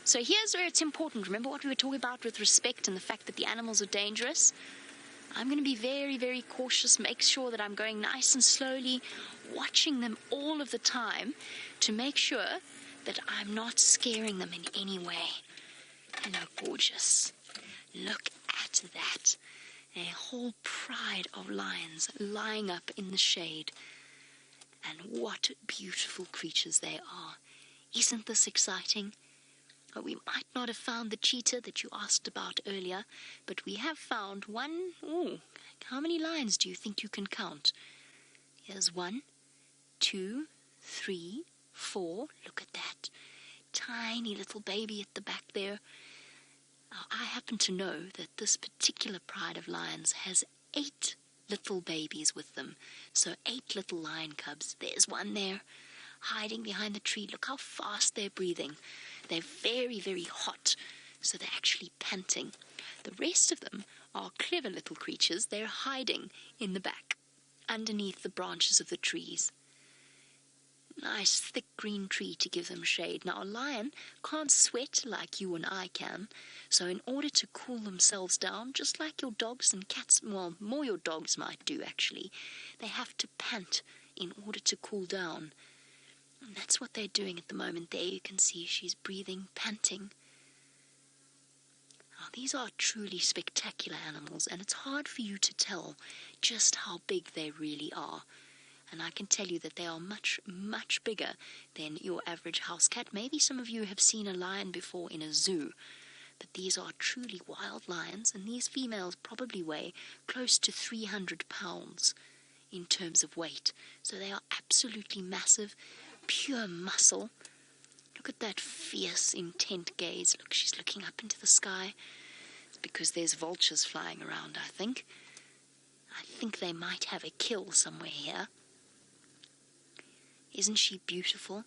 So here's where it's important. Remember what we were talking about with respect and the fact that the animals are dangerous? I'm going to be very, very cautious, make sure that I'm going nice and slowly, watching them all of the time to make sure that I'm not scaring them in any way. Hello, gorgeous. Look at that. A whole pride of lions lying up in the shade. And what beautiful creatures they are. Isn't this exciting? We might not have found the cheetah that you asked about earlier, but we have found one. Ooh, how many lions do you think you can count? Here's 1, 2, 3, 4. Look at that. Tiny little baby at the back there. Now, I happen to know that this particular pride of lions has 8 little babies with them. So 8 little lion cubs. There's one there, hiding behind the tree. Look how fast they're breathing. They're very, very hot, so they're actually panting. The rest of them are clever little creatures. They're hiding in the back, underneath the branches of the trees. Nice, thick green tree to give them shade. Now, a lion can't sweat like you and I can, so in order to cool themselves down, just like your dogs and cats, well, more your dogs might do, actually, they have to pant in order to cool down. And that's what they're doing at the moment. There you can see she's breathing, panting. Now, these are truly spectacular animals, and it's hard for you to tell just how big they really are. And I can tell you that they are much, much bigger than your average house cat. Maybe some of you have seen a lion before in a zoo, but these are truly wild lions, and these females probably weigh close to 300 pounds in terms of weight. So they are absolutely massive. Pure muscle. Look at that fierce, intent gaze. Look, she's looking up into the sky. It's because there's vultures flying around, I think. I think they might have a kill somewhere here. Isn't she beautiful?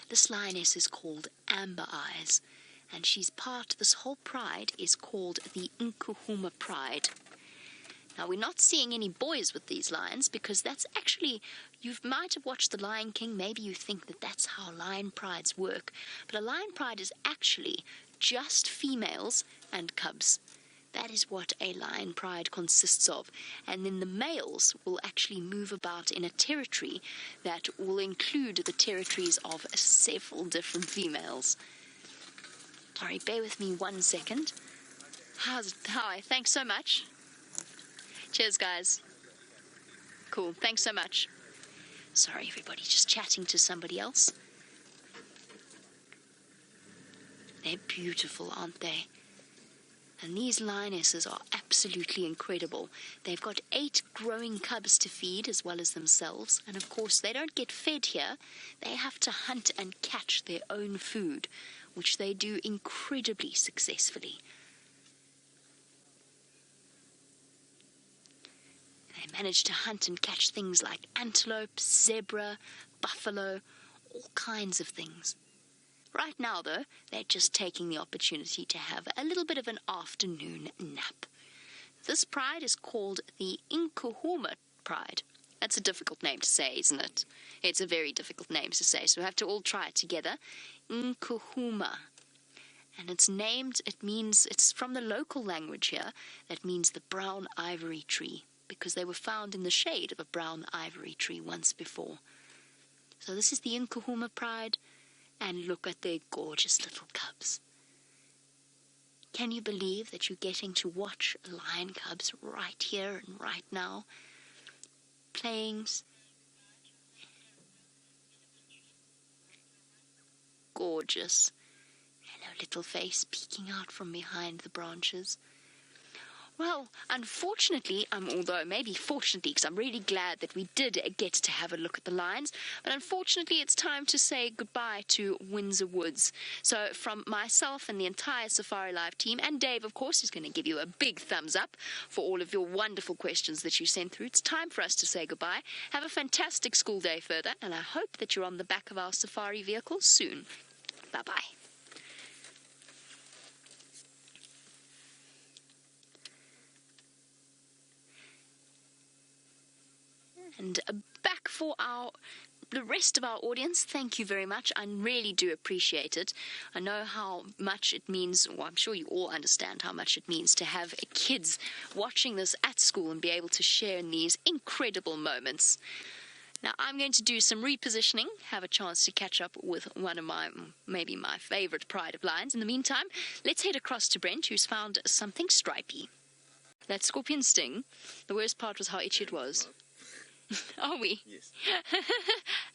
This lioness is called Amber Eyes, and this whole pride is called the Nkuhuma Pride. Now, we're not seeing any boys with these lions because that's actually, you might have watched The Lion King, maybe you think that that's how lion prides work, but a lion pride is actually just females and cubs. That is what a lion pride consists of. And then the males will actually move about in a territory that will include the territories of several different females. Sorry, bear with me 1 second. Hi, thanks so much. Cheers, guys. Cool, thanks so much. Sorry, everybody, just chatting to somebody else. They're beautiful, aren't they? And these lionesses are absolutely incredible. They've got 8 growing cubs to feed as well as themselves. And of course, they don't get fed here. They have to hunt and catch their own food, which they do incredibly successfully. They manage to hunt and catch things like antelope, zebra, buffalo, all kinds of things. Right now, though, they're just taking the opportunity to have a little bit of an afternoon nap. This pride is called the Nkuhuma Pride. That's a difficult name to say, isn't it? It's a very difficult name to say, so we have to all try it together. Nkuhuma. And it's from the local language here, that means the brown ivory tree, because they were found in the shade of a brown ivory tree once before. So this is the Nkuhuma Pride, and look at their gorgeous little cubs. Can you believe that you're getting to watch lion cubs right here and right now, playing? Gorgeous. Hello, little face peeking out from behind the branches. Well, unfortunately, although maybe fortunately, because I'm really glad that we did get to have a look at the lions, but unfortunately it's time to say goodbye to Windsor Woods. So from myself and the entire Safari Live team, and Dave, of course, is going to give you a big thumbs up for all of your wonderful questions that you sent through. It's time for us to say goodbye. Have a fantastic school day further, and I hope that you're on the back of our safari vehicle soon. Bye-bye. And back for our the rest of our audience, thank you very much. I really do appreciate it. I know how much it means, well, I'm sure you all understand how much it means to have kids watching this at school and be able to share in these incredible moments. Now, I'm going to do some repositioning, have a chance to catch up with one of maybe my favorite Pride of lions. In the meantime, let's head across to Brent, who's found something stripy. That scorpion sting, the worst part was how itchy it was. Are we? Yes.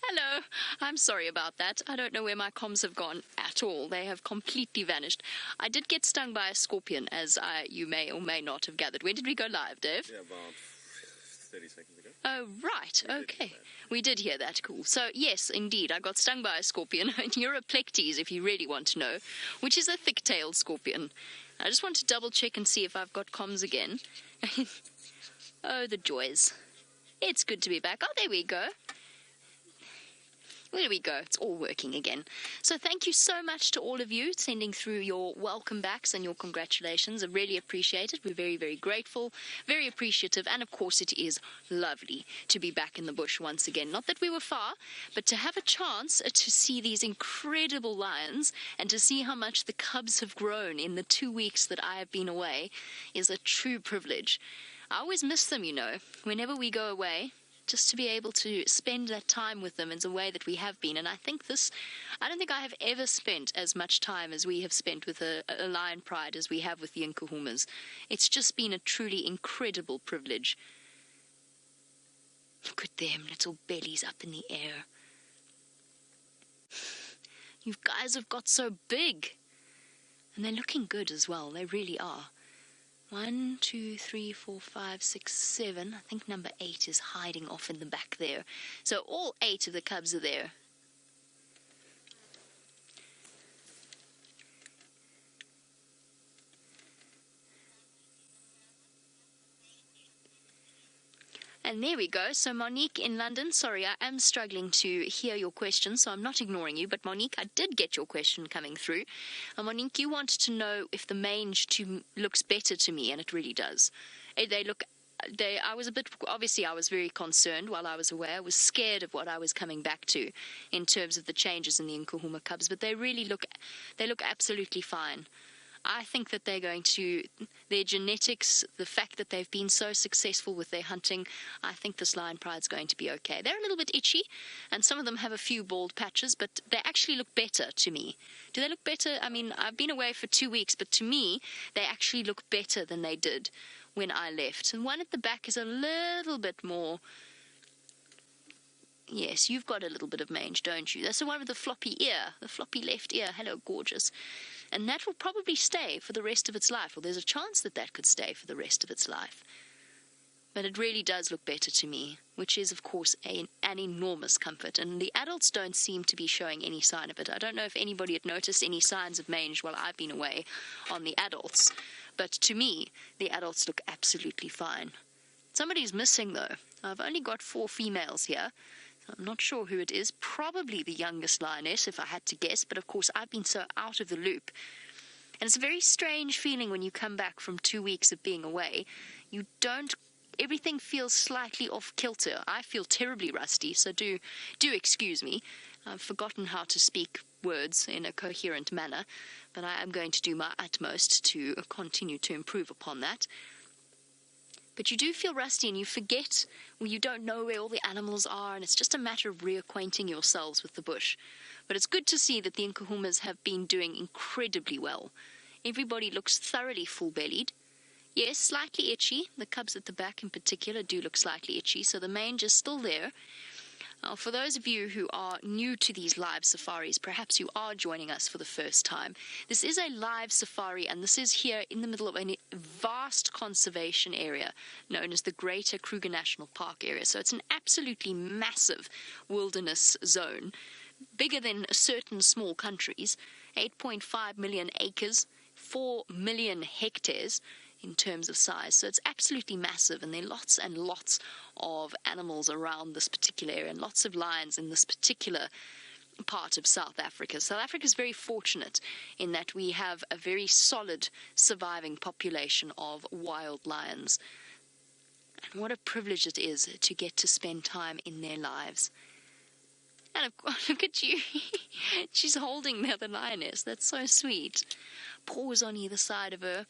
Hello. I'm sorry about that. I don't know where my comms have gone at all. They have completely vanished. I did get stung by a scorpion, as you may or may not have gathered. When did we go live, Dave? Yeah, about 30 seconds ago. Oh, right. Okay. We did hear that. Cool. So, yes, indeed, I got stung by a scorpion. Neuroplectes, if you really want to know, which is a thick-tailed scorpion. I just want to double-check and see if I've got comms again. Oh, the joys. It's good to be back. Oh, there we go. There we go. It's all working again. So thank you so much to all of you sending through your welcome backs and your congratulations. I really appreciate it. We're very, very grateful, very appreciative, and of course it is lovely to be back in the bush once again. Not that we were far, but to have a chance to see these incredible lions and to see how much the cubs have grown in the 2 weeks that I have been away is a true privilege. I always miss them, you know, whenever we go away, just to be able to spend that time with them in the way that we have been. And I don't think I have ever spent as much time as we have spent with a Lion Pride as we have with the Nkuhumas. It's just been a truly incredible privilege. Look at them, little bellies up in the air. You guys have got so big. And they're looking good as well, they really are. 1, 2, 3, 4, 5, 6, 7. I think number 8 is hiding off in the back there. So all 8 of the cubs are there. And there we go. So Monique in London, sorry, I am struggling to hear your question, so I'm not ignoring you. But Monique, I did get your question coming through. And Monique, you wanted to know if the mange looks better to me, and it really does. I was very concerned while I was away. I was scared of what I was coming back to in terms of the changes in the Nkuhuma cubs, but they look absolutely fine. I think that their genetics, the fact that they've been so successful with their hunting, I think this Lion Pride's going to be okay. They're a little bit itchy, and some of them have a few bald patches, but they actually look better to me. Do they look better? I mean, I've been away for 2 weeks, but to me, they actually look better than they did when I left. And one at the back is a little bit more... Yes, you've got a little bit of mange, don't you? That's the one with the floppy ear, the floppy left ear. Hello, gorgeous. And that will probably stay for the rest of its life. Well, there's a chance that could stay for the rest of its life. But it really does look better to me, which is, of course, an enormous comfort. And the adults don't seem to be showing any sign of it. I don't know if anybody had noticed any signs of mange while I've been away on the adults. But to me, the adults look absolutely fine. Somebody's missing, though. I've only got 4 females here. I'm not sure who it is. Probably the youngest lioness, if I had to guess. But, of course, I've been so out of the loop. And it's a very strange feeling when you come back from 2 weeks of being away. Everything feels slightly off kilter. I feel terribly rusty, so do excuse me. I've forgotten how to speak words in a coherent manner. But I am going to do my utmost to continue to improve upon that. But you do feel rusty and you forget, you don't know where all the animals are, and it's just a matter of reacquainting yourselves with the bush. But it's good to see that the Nkuhumas have been doing incredibly well. Everybody looks thoroughly full-bellied. Yes, slightly itchy. The cubs at the back in particular do look slightly itchy, so the mange is still there. For those of you who are new to these live safaris, perhaps you are joining us for the first time. This is a live safari, and this is here in the middle of a vast conservation area known as the Greater Kruger National Park area. So it's an absolutely massive wilderness zone, bigger than certain small countries, 8.5 million acres, 4 million hectares in terms of size. So it's absolutely massive, and there are lots and lots of animals around this particular area and lots of lions in this particular part of South Africa. South Africa is very fortunate in that we have a very solid surviving population of wild lions. And what a privilege it is to get to spend time in their lives. And of course, look at you. She's holding the other lioness. That's so sweet. Paws on either side of her.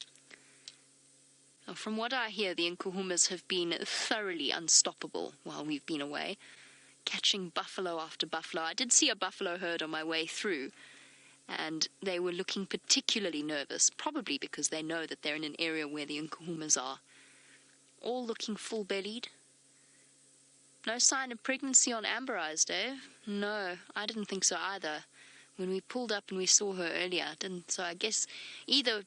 Now, from what I hear, the Nkuhumas have been thoroughly unstoppable while we've been away, catching buffalo after buffalo. I did see a buffalo herd on my way through, and they were looking particularly nervous, probably because they know that they're in an area where the Nkuhumas are. All looking full-bellied. No sign of pregnancy on Amber Eyes, Dave. No, I didn't think so either. When we pulled up and we saw her earlier, so I guess either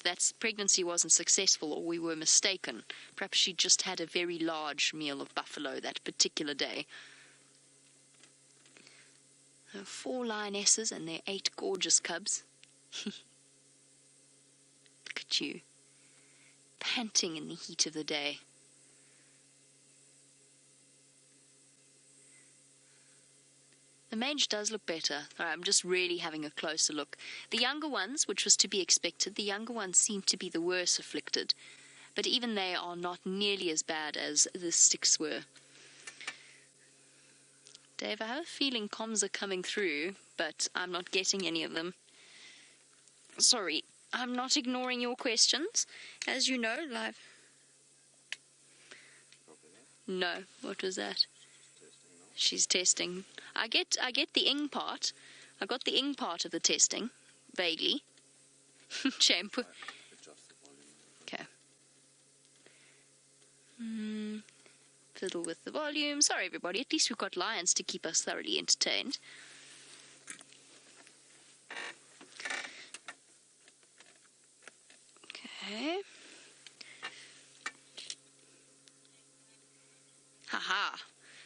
that pregnancy wasn't successful, or we were mistaken. Perhaps she just had a very large meal of buffalo that particular day. 4 lionesses and their 8 gorgeous cubs. Look at you, panting in the heat of the day. The mage does look better. All right, I'm just really having a closer look. The younger ones, which was to be expected, the younger ones seem to be the worse afflicted. But even they are not nearly as bad as the sticks were. Dave, I have a feeling comms are coming through, but I'm not getting any of them. Sorry, I'm not ignoring your questions. As you know, live. No, what was that? She's testing. I get the ing part. I got the ing part of the testing, vaguely. Shame. Okay. Fiddle with the volume. Sorry, everybody. At least we've got lions to keep us thoroughly entertained. Okay. Haha.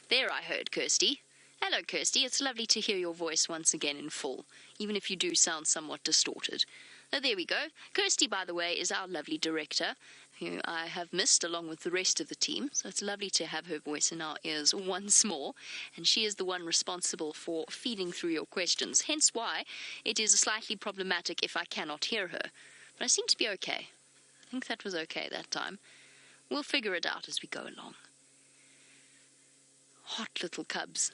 There, I heard Kirsty. Hello, Kirsty. It's lovely to hear your voice once again in full, even if you do sound somewhat distorted. Oh, there we go. Kirsty, by the way, is our lovely director, who I have missed along with the rest of the team, so it's lovely to have her voice in our ears once more, and she is the one responsible for feeding through your questions, hence why it is slightly problematic if I cannot hear her. But I seem to be okay. I think that was okay that time. We'll figure it out as we go along. Hot little cubs.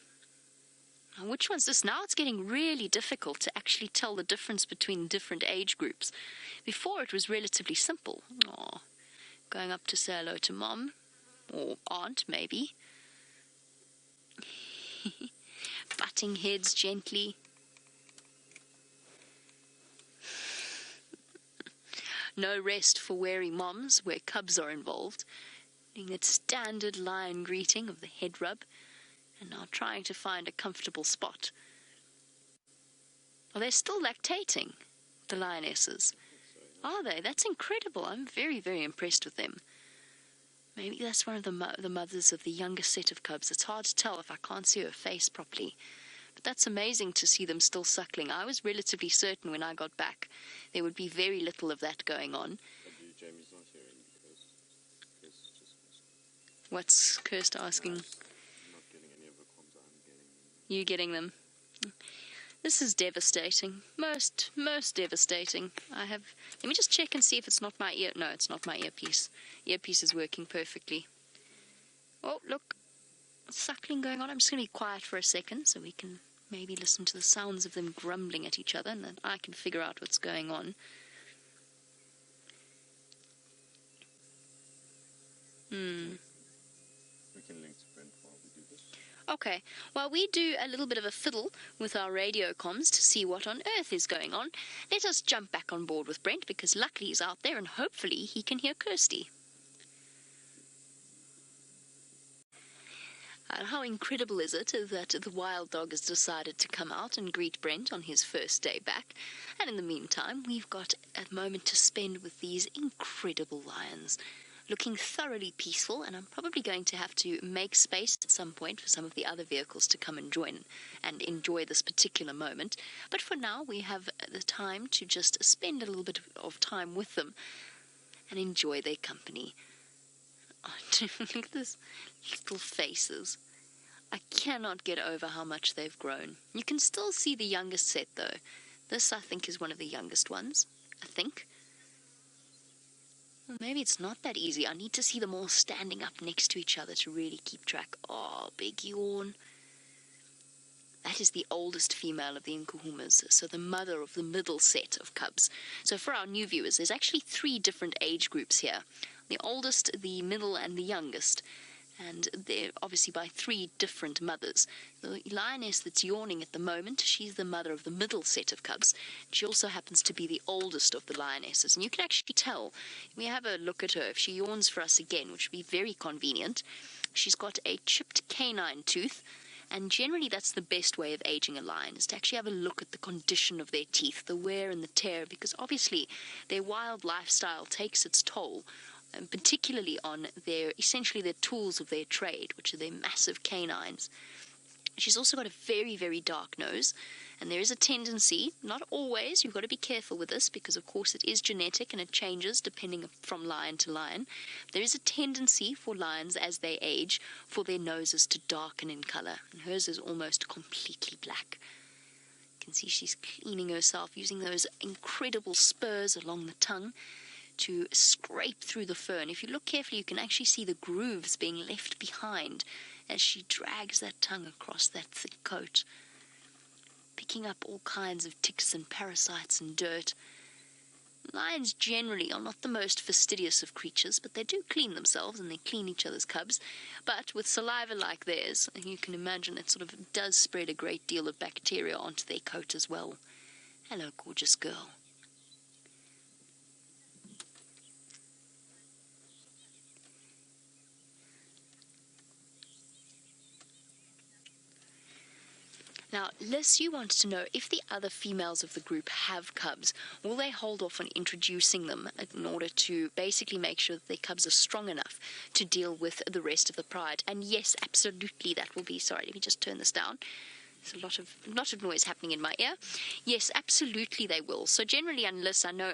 Now, which one's this? Now it's getting really difficult to actually tell the difference between different age groups. Before it was relatively simple. Aww. Going up to say hello to mom, or aunt maybe. Butting heads gently. No rest for wary moms where cubs are involved. Doing that standard lion greeting of the head rub, and now trying to find a comfortable spot. Are they still lactating, the lionesses? Are they? That's incredible. I'm very, very impressed with them. Maybe that's one of the mothers of the younger set of cubs. It's hard to tell if I can't see her face properly. But that's amazing to see them still suckling. I was relatively certain when I got back there would be very little of that going on. Jamie's not hearing because Kirst just missed. What's Kirst asking? I'm not getting any of the comms. I'm getting them. You getting them? This is devastating. Most devastating. Let me just check and see if it's not my ear. No, it's not my earpiece. Earpiece is working perfectly. Oh, look. Suckling going on. I'm just going to be quiet for a second so we can maybe listen to the sounds of them grumbling at each other, and then I can figure out what's going on. We can link to Brent while we do this. Okay, while we do a little bit of a fiddle with our radio comms to see what on earth is going on, let us jump back on board with Brent, because luckily he's out there and hopefully he can hear Kirsty. How incredible is it that the wild dog has decided to come out and greet Brent on his first day back, and in the meantime we've got a moment to spend with these incredible lions, looking thoroughly peaceful, and I'm probably going to have to make space at some point for some of the other vehicles to come and join and enjoy this particular moment. But for now we have the time to just spend a little bit of time with them and enjoy their company. Oh, look at those little faces. I cannot get over how much they've grown. You can still see the youngest set though. This, I think, is one of the youngest ones. I think. Well, maybe it's not that easy. I need to see them all standing up next to each other to really keep track. Oh, big yawn. That is the oldest female of the Nkuhumas, so the mother of the middle set of cubs. So for our new viewers, there's actually 3 different age groups here. The oldest, the middle, and the youngest. And they're obviously by 3 different mothers. The lioness that's yawning at the moment, she's the mother of the middle set of cubs. She also happens to be the oldest of the lionesses. And you can actually tell, we have a look at her, if she yawns for us again, which would be very convenient. She's got a chipped canine tooth. And generally that's the best way of aging a lion, is to actually have a look at the condition of their teeth, the wear and the tear, because obviously their wild lifestyle takes its toll, and particularly on essentially their tools of their trade, which are their massive canines. She's also got a very, very dark nose, and there is a tendency, not always, you've got to be careful with this because of course it is genetic and it changes depending from lion to lion. There is a tendency for lions as they age for their noses to darken in color, and hers is almost completely black. You can see she's cleaning herself using those incredible spurs along the tongue to scrape through the fur, and if you look carefully you can actually see the grooves being left behind as she drags that tongue across that thick coat, picking up all kinds of ticks and parasites and dirt. Lions generally are not the most fastidious of creatures, but they do clean themselves and they clean each other's cubs. But with saliva like theirs, you can imagine it sort of does spread a great deal of bacteria onto their coat as well. Hello, gorgeous girl. Now, Liz, you want to know if the other females of the group have cubs, will they hold off on introducing them in order to basically make sure that their cubs are strong enough to deal with the rest of the pride? And yes, absolutely, that will be, sorry, let me just turn this down. There's a lot of noise happening in my ear. Yes, absolutely they will. So generally, unless I know,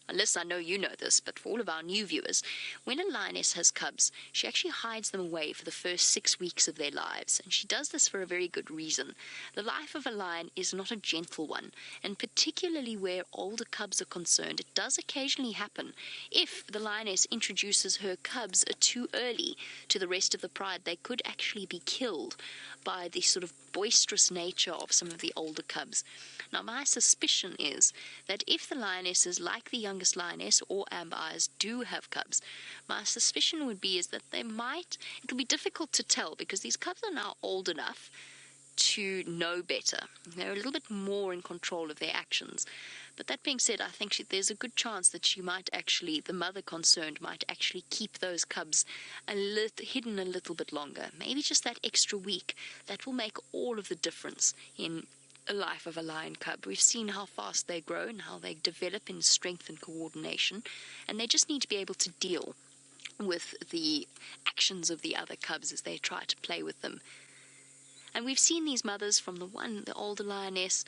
unless I know you know this, but for all of our new viewers, when a lioness has cubs, she actually hides them away for the first 6 weeks of their lives. And she does this for a very good reason. The life of a lion is not a gentle one, and particularly where older cubs are concerned, it does occasionally happen. If the lioness introduces her cubs too early to the rest of the pride, they could actually be killed by the sort of boisterous nature of some of the older cubs. Now, my suspicion is that if the lionesses, like the youngest lioness or Amber Eyes, do have cubs, my suspicion would be is that it'll be difficult to tell because these cubs are now old enough to know better. They're a little bit more in control of their actions. But that being said, I think there's a good chance that the mother concerned might actually keep those cubs hidden a little bit longer. Maybe just that extra week. That will make all of the difference in the life of a lion cub. We've seen how fast they grow and how they develop in strength and coordination, and they just need to be able to deal with the actions of the other cubs as they try to play with them. And we've seen these mothers from the older lioness,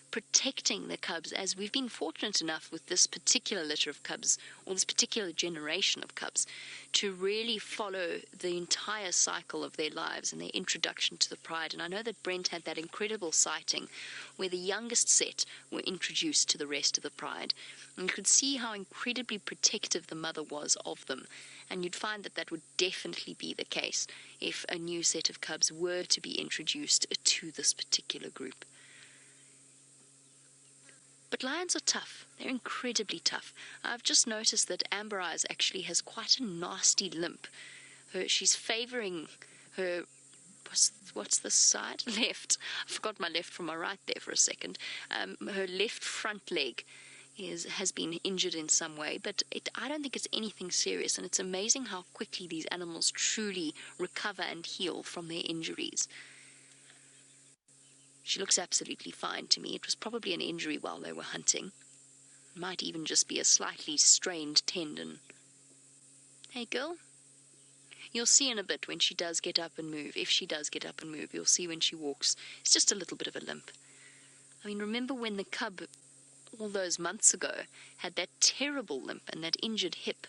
protecting the cubs, as we've been fortunate enough with this particular litter of cubs, or this particular generation of cubs, to really follow the entire cycle of their lives and their introduction to the pride. And I know that Brent had that incredible sighting where the youngest set were introduced to the rest of the pride. And you could see how incredibly protective the mother was of them. And you'd find that that would definitely be the case if a new set of cubs were to be introduced to this particular group. But lions are tough. They're incredibly tough. I've just noticed that Amber Eyes actually has quite a nasty limp. She's favouring her, what's this side? Left. I forgot my left from my right there for a second. Her left front leg has been injured in some way, but I don't think it's anything serious, and it's amazing how quickly these animals truly recover and heal from their injuries. She looks absolutely fine to me. It was probably an injury while they were hunting. Might even just be a slightly strained tendon. Hey, girl. You'll see in a bit when she does get up and move. If she does get up and move, you'll see when she walks. It's just a little bit of a limp. I mean, remember when the cub, all those months ago, had that terrible limp and that injured hip?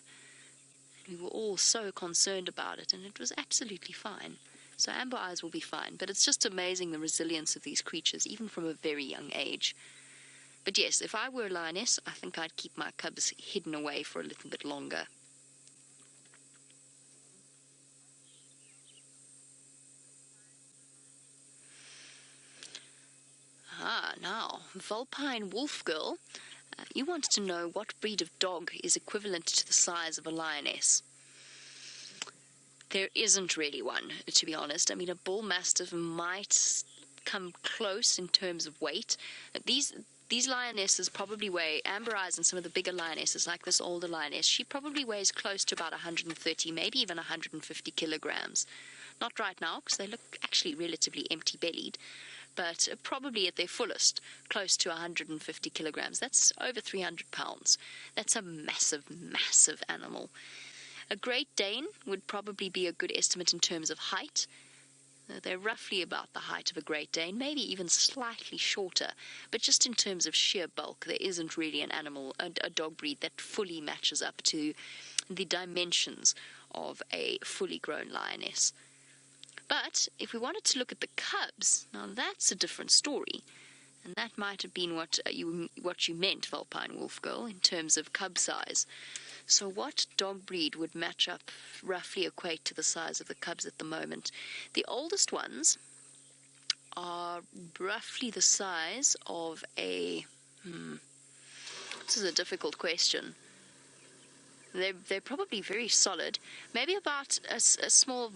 We were all so concerned about it, and it was absolutely fine. So Amber Eyes will be fine, but it's just amazing the resilience of these creatures, even from a very young age. But yes, if I were a lioness, I think I'd keep my cubs hidden away for a little bit longer. Now, Vulpine Wolf Girl, you want to know what breed of dog is equivalent to the size of a lioness. There isn't really one, to be honest. I mean, a bull mastiff might come close in terms of weight. These lionesses probably weigh, Amber Eyes and some of the bigger lionesses, like this older lioness, she probably weighs close to about 130, maybe even 150 kilograms. Not right now, because they look actually relatively empty-bellied, but probably at their fullest, close to 150 kilograms. That's over 300 pounds. That's a massive, massive animal. A Great Dane would probably be a good estimate in terms of height. They're roughly about the height of a Great Dane, maybe even slightly shorter. But just in terms of sheer bulk, there isn't really an animal, a dog breed that fully matches up to the dimensions of a fully grown lioness. But if we wanted to look at the cubs, now that's a different story. And that might have been what you meant, Vulpine Wolf Girl, in terms of cub size. So what dog breed would match up, roughly equate to the size of the cubs at the moment? The oldest ones are roughly the size of a... This is a difficult question. They're probably very solid. Maybe about a small...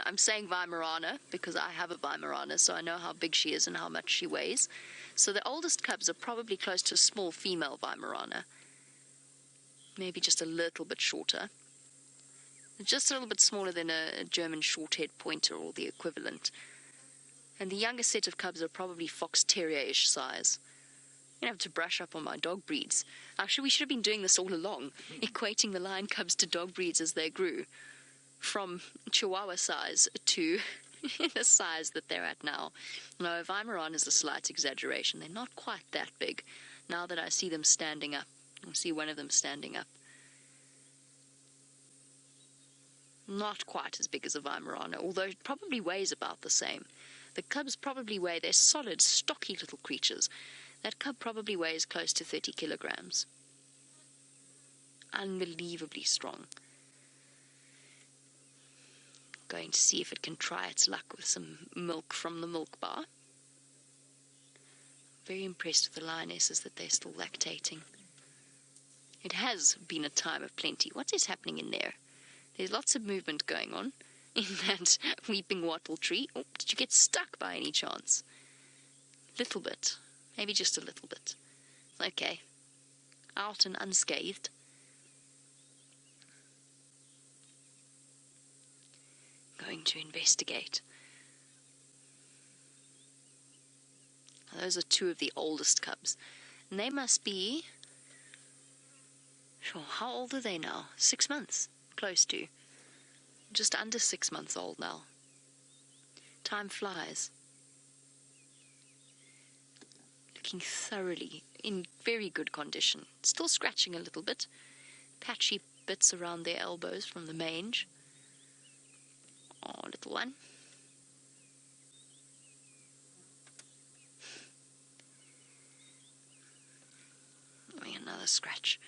I'm saying Weimaraner because I have a Weimaraner, so I know how big she is and how much she weighs. So the oldest cubs are probably close to a small female Weimaraner. Maybe just a little bit shorter. Just a little bit smaller than a German short-haired pointer or the equivalent. And the youngest set of cubs are probably fox terrier-ish size. I'm going to have to brush up on my dog breeds. Actually, we should have been doing this all along, equating the lion cubs to dog breeds as they grew, from Chihuahua size to the size that they're at now. No, Weimaraner is a slight exaggeration. They're not quite that big, now that I see them standing up. I see one of them standing up. Not quite as big as a Weimaraner, although it probably weighs about the same. The cubs probably weigh, they're solid, stocky little creatures. That cub probably weighs close to 30 kilograms. Unbelievably strong. Going to see if it can try its luck with some milk from the milk bar. Very impressed with the lionesses that they're still lactating. It has been a time of plenty. What is happening in there? There's lots of movement going on in that weeping wattle tree. Oh, did you get stuck by any chance? Little bit. Maybe just a little bit. Okay. Out and unscathed. Going to investigate. Now, those are two of the oldest cubs. And they must be... Sure, how old are they now? 6 months. Close to. Just under 6 months old now. Time flies. Looking thoroughly in very good condition. Still scratching a little bit. Patchy bits around their elbows from the mange. Oh, little one. Oh, another scratch.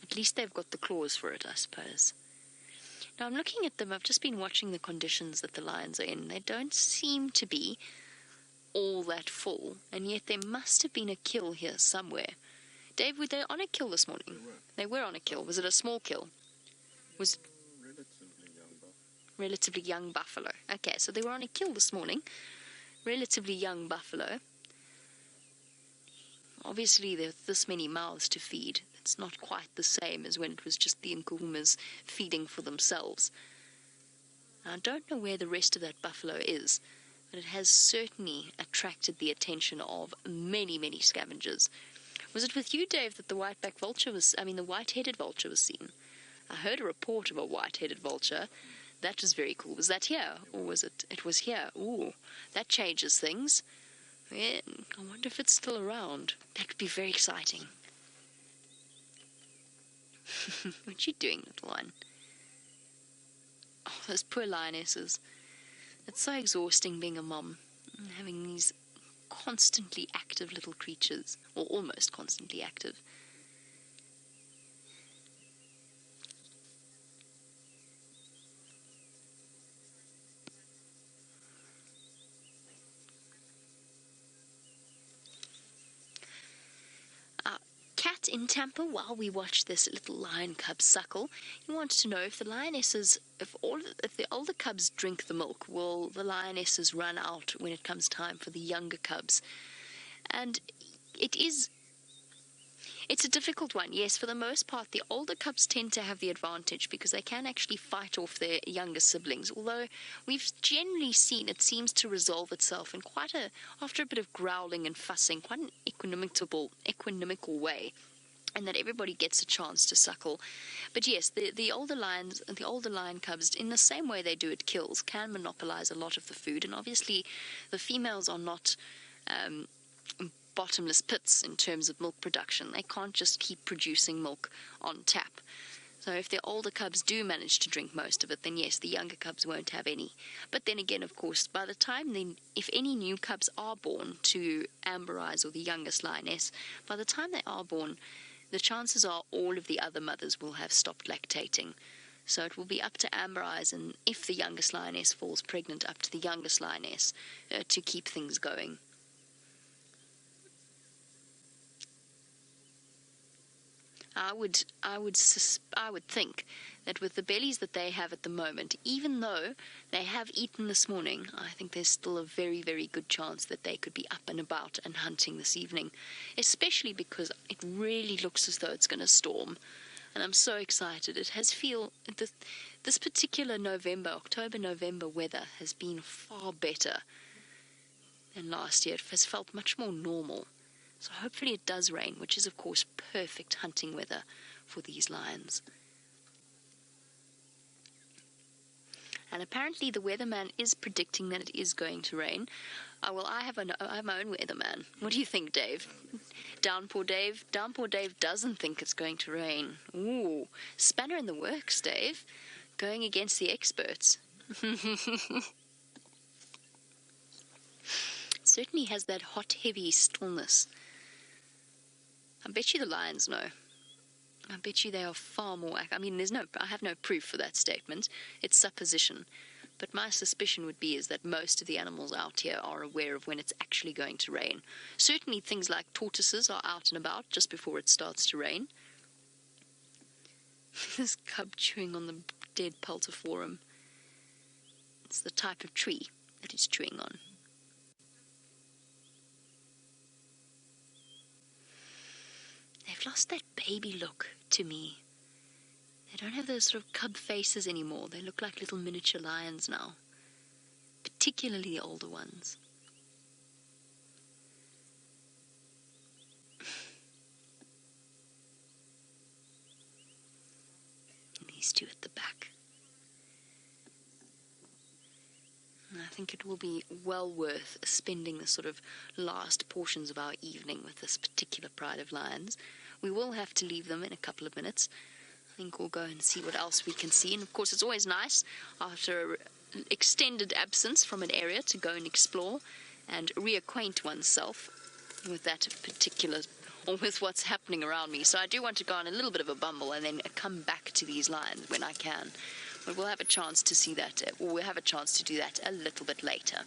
At least they've got the claws for it, I suppose. Now, I'm looking at them. I've just been watching the conditions that the lions are in. They don't seem to be all that full, and yet there must have been a kill here somewhere. Dave, were they on a kill this morning? They were on a kill. Was it a small kill? Was it relatively young buffalo? Okay, so they were on a kill this morning. Relatively young buffalo. Obviously, there's this many mouths to feed. It's not quite the same as when it was just the Nkuhumas feeding for themselves. Now, I don't know where the rest of that buffalo is, but it has certainly attracted the attention of many, many scavengers. Was it with you, Dave, that the the white-headed vulture was seen? I heard a report of a white-headed vulture. That was very cool. Was that here? Or was it? It was here. Ooh, that changes things. Yeah, I wonder if it's still around. That would be very exciting. What you doing, little one? Oh, those poor lionesses. It's so exhausting being a mom and having these constantly active little creatures, or almost constantly active. But in Tampa, while we watch this little lion cub suckle, he wants to know if the lionesses, if the older cubs drink the milk, will the lionesses run out when it comes time for the younger cubs? And it's a difficult one. Yes, for the most part, the older cubs tend to have the advantage because they can actually fight off their younger siblings. Although we've generally seen it seems to resolve itself in after a bit of growling and fussing, quite an equanimical way, and that everybody gets a chance to suckle. But yes, the older lions and the older lion cubs, in the same way they do at kills, can monopolize a lot of the food. And obviously, the females are not bottomless pits in terms of milk production. They can't just keep producing milk on tap. So if the older cubs do manage to drink most of it, then yes, the younger cubs won't have any. But then again, of course, by the time if any new cubs are born to Amber Eyes or the youngest lioness, by the time they are born, the chances are all of the other mothers will have stopped lactating. So it will be up to Amber Eyes, and if the youngest lioness falls pregnant, up to the youngest lioness to keep things going. I would think that with the bellies that they have at the moment, even though they have eaten this morning, I think there's still a very, very good chance that they could be up and about and hunting this evening, especially because it really looks as though it's going to storm. And I'm so excited. This particular October-November weather has been far better than last year. It has felt much more normal. So hopefully it does rain, which is, of course, perfect hunting weather for these lions. And apparently the weatherman is predicting that it is going to rain. I have my own weatherman. What do you think, Dave? Downpour Dave? Downpour Dave doesn't think it's going to rain. Ooh, spanner in the works, Dave. Going against the experts. Certainly has that hot, heavy stillness. I bet you the lions know. I bet you they are far more... I mean, I have no proof for that statement. It's supposition. But my suspicion would be is that most of the animals out here are aware of when it's actually going to rain. Certainly things like tortoises are out and about just before it starts to rain. This cub chewing on the dead peltiforum. It's the type of tree that it's chewing on. They've lost that baby look to me. They don't have those sort of cub faces anymore. They look like little miniature lions now, particularly the older ones. And these two at the back. And I think it will be well worth spending the sort of last portions of our evening with this particular pride of lions. We will have to leave them in a couple of minutes. I think we'll go and see what else we can see. And of course, it's always nice after an extended absence from an area to go and explore and reacquaint oneself with that particular, or with what's happening around me. So I do want to go on a little bit of a bumble and then come back to these lions when I can. But we'll have a chance to see that, or we'll have a chance to do that a little bit later.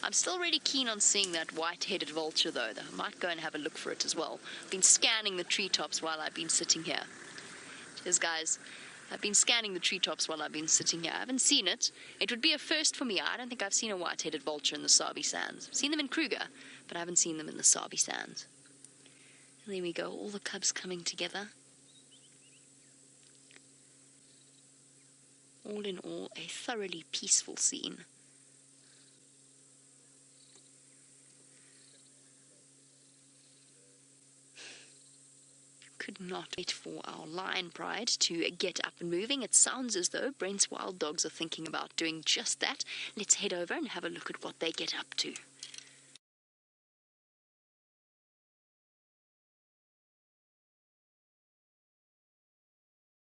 I'm still really keen on seeing that white-headed vulture, though. I might go and have a look for it as well. I've been scanning the treetops while I've been sitting here. Cheers, guys. I've been scanning the treetops while I've been sitting here. I haven't seen it. It would be a first for me. I don't think I've seen a white-headed vulture in the Sabi Sands. I've seen them in Kruger, but I haven't seen them in the Sabi Sands. And there we go, all the cubs coming together. All in all, a thoroughly peaceful scene. Could not wait for our lion pride to get up and moving. It sounds as though Brent's wild dogs are thinking about doing just that. Let's head over and have a look at what they get up to.